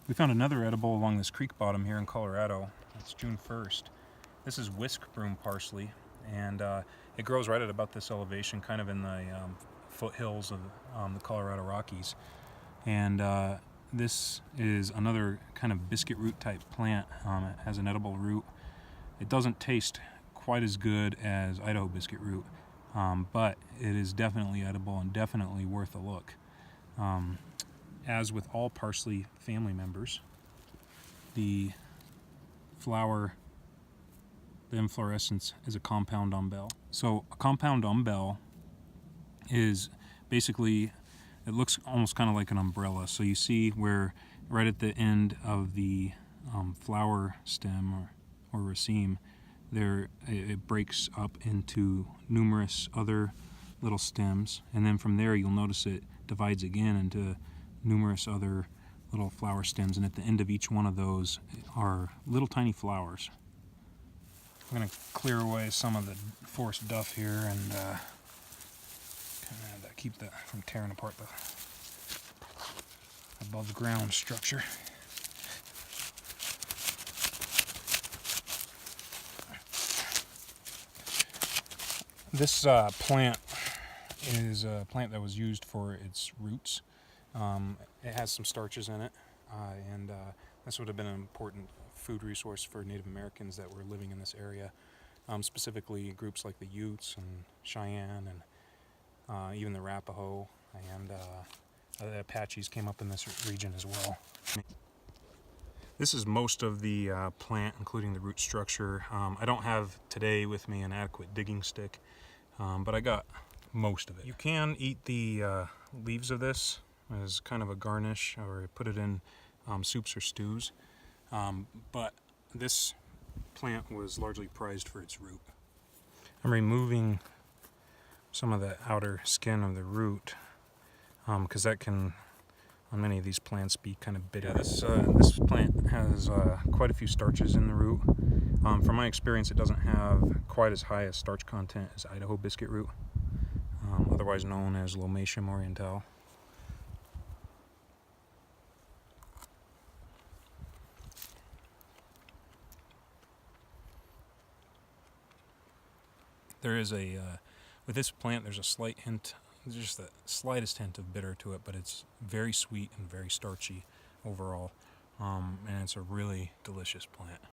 We found another edible along this creek bottom here in Colorado. It's June 1st. This is Whiskbroom Parsley, and it grows right at about this elevation, kind of in the foothills of the Colorado Rockies. And this is another kind of biscuit root type plant. It has an edible root. It doesn't taste quite as good as Idaho biscuit root, but it is definitely edible and definitely worth a look. As with all parsley family members, the inflorescence is a compound umbel. So a compound umbel is basically, it looks almost kind of like an umbrella. So you see where right at the end of the flower stem or raceme, there it breaks up into numerous other little stems, and then from there you'll notice it divides again into numerous other little flower stems, and at the end of each one of those are little tiny flowers. I'm going to clear away some of the forest duff here and kind of keep that from tearing apart the above ground structure. This plant is a plant that was used for its roots. It has some starches in it, and this would have been an important food resource for Native Americans that were living in this area, specifically groups like the Utes and Cheyenne and even the Arapaho, and the Apaches came up in this region as well. This is most of the plant, including the root structure. I don't have today with me an adequate digging stick, but I got most of it. You can eat the leaves of this as kind of a garnish, or put it in soups or stews, but this plant was largely prized for its root. I'm removing some of the outer skin of the root because that can, on many of these plants, be kind of bitter. This plant has quite a few starches in the root. From my experience, it doesn't have quite as high a starch content as Idaho biscuit root, otherwise known as Lomatium orientale. There is with this plant, there's a slight hint, just the slightest hint of bitter to it, but it's very sweet and very starchy overall, and it's a really delicious plant.